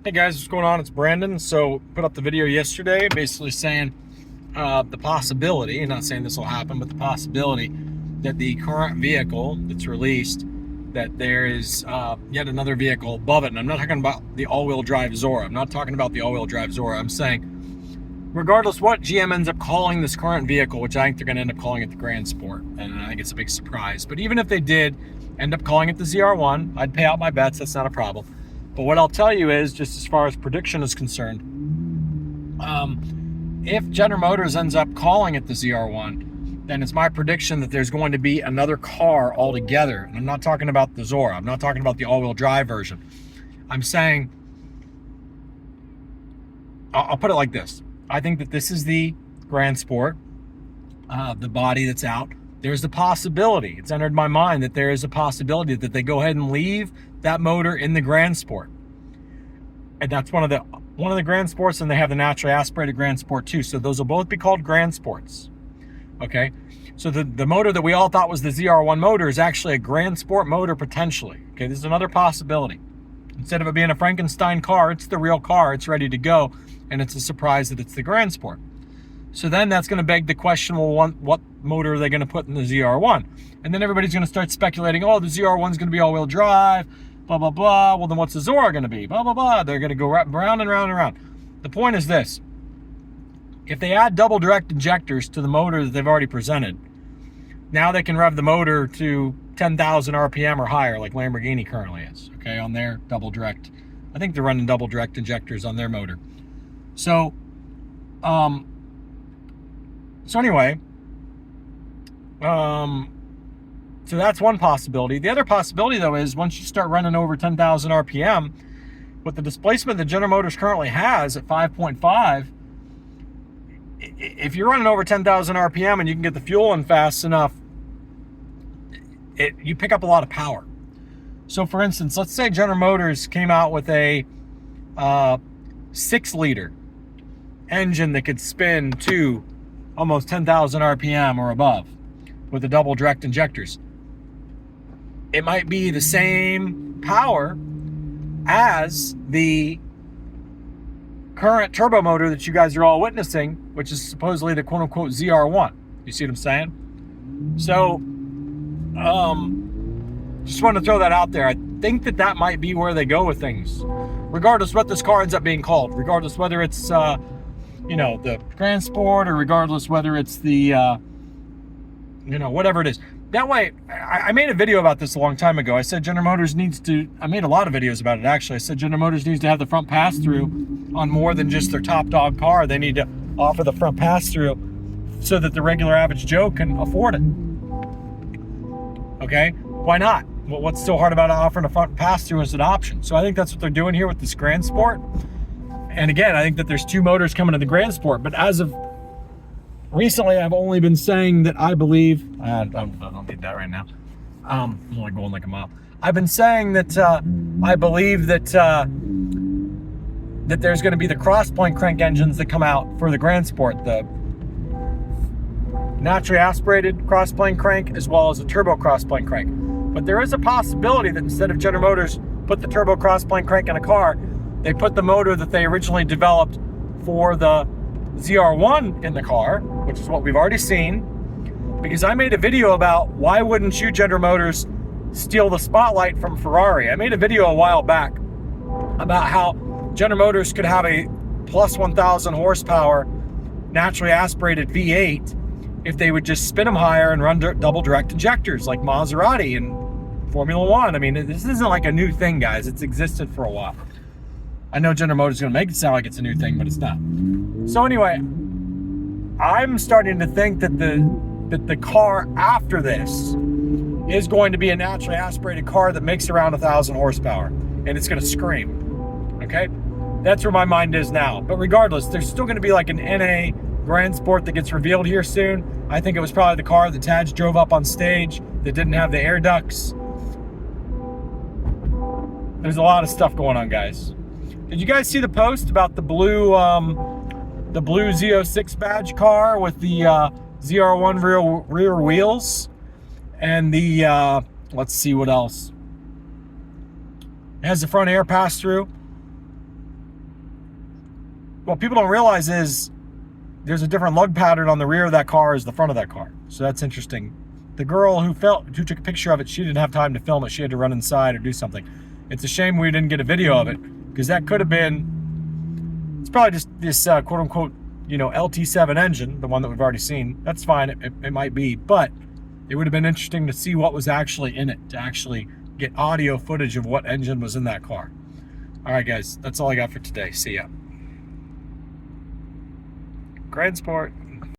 Hey guys, what's going on? It's Brandon. So put up the video yesterday basically saying the possibility, and not saying this will happen, but the possibility that the current vehicle that's released, that there is yet another vehicle above it. And I'm not talking about the all-wheel drive Zora. I'm not talking about the all-wheel drive Zora. I'm saying regardless what GM ends up calling this current vehicle, which I think they're going to end up calling it the Grand Sport, and I think it's a big surprise. But even if they did end up calling it the ZR1, I'd pay out my bets. That's not a problem. But what I'll tell you is, just as far as prediction is concerned, if General Motors ends up calling it the ZR1, then it's my prediction that there's going to be another car altogether. And I'm not talking about the Zora. I'm not talking about the all-wheel drive version. I'm saying, I'll put it like this. I think that this is the Grand Sport, the body that's out. There's the possibility, it's entered my mind that there is a possibility that they go ahead and leave that motor in the Grand Sport. And that's one of the Grand Sports, and they have the naturally aspirated Grand Sport too. So those will both be called Grand Sports. Okay. So the motor that we all thought was the ZR1 motor is actually a Grand Sport motor potentially. Okay. This is another possibility. Instead of it being a Frankenstein car, it's the real car. It's ready to go. And it's a surprise that it's the Grand Sport. So then that's going to beg the question, well, what motor are they going to put in the ZR1? And then everybody's going to start speculating, oh, the ZR1 is going to be all-wheel drive, blah, blah, blah. Well, then what's the Zora going to be? Blah, blah, blah. They're going to go round and round and round. The point is this. If they add double direct injectors to the motor that they've already presented, now they can rev the motor to 10,000 RPM or higher, like Lamborghini currently is, okay, on their double direct. I think they're running double direct injectors on their motor. So anyway, so that's one possibility. The other possibility, though, is once you start running over 10,000 RPM, with the displacement that General Motors currently has at 5.5, if you're running over 10,000 RPM and you can get the fuel in fast enough, you pick up a lot of power. So, for instance, let's say General Motors came out with a 6-liter engine that could spin to almost 10,000 RPM or above with the double direct injectors. It might be the same power as the current turbo motor that you guys are all witnessing, which is supposedly the quote-unquote ZR1. You see what I'm saying? So, just wanted to throw that out there. I think that might be where they go with things. Regardless what this car ends up being called, regardless whether it's the Grand Sport, or regardless whether it's the, whatever it is. That way, I made a video about this a long time ago. I said General Motors needs to, I made a lot of videos about it actually. I said General Motors needs to have the front pass-through on more than just their top dog car. They need to offer the front pass-through so that the regular average Joe can afford it. Okay? Why not? Well, what's so hard about offering a front pass-through as an option? So I think that's what they're doing here with this Grand Sport. And again, I think that there's 2 motors coming to the Grand Sport, but as of recently, I've only been saying that I believe, I don't need that right now. I'm only going like a mile. I've been saying that I believe that that there's going to be the cross-point crank engines that come out for the Grand Sport, the naturally aspirated cross-plane crank as well as a turbo cross-plane crank. But there is a possibility that instead of General Motors put the turbo cross-plane crank in a car, they put the motor that they originally developed for the ZR1 in the car, which is what we've already seen, because I made a video about why wouldn't you, General Motors, steal the spotlight from Ferrari. I made a video a while back about how General Motors could have a plus 1,000 horsepower naturally aspirated V8 if they would just spin them higher and run double direct injectors like Maserati and Formula One. I mean, this isn't like a new thing, guys. It's existed for a while. I know General Motors is going to make it sound like it's a new thing, but it's not. So anyway, I'm starting to think that the car after this is going to be a naturally aspirated car that makes around 1,000 horsepower, and it's going to scream. Okay? That's where my mind is now. But regardless, there's still going to be like an NA Grand Sport that gets revealed here soon. I think it was probably the car that Taj drove up on stage that didn't have the air ducts. There's a lot of stuff going on, guys. Did you guys see the post about the blue Z06 badge car with the ZR1 rear wheels and the let's see what else. It has the front air pass through. what people don't realize is there's a different lug pattern on the rear of that car as the front of that car. So that's interesting. The girl who took a picture of it, she didn't have time to film it. She had to run inside or do something. It's a shame we didn't get a video of it, because that could have been, it's probably just this quote unquote, you know, lt7 engine, the one that we've already seen. That's fine, it might be, but it would have been interesting to see what was actually in it, to actually get audio footage of what engine was in that car. All right, guys, that's all I got for today. See ya. Grand Sport.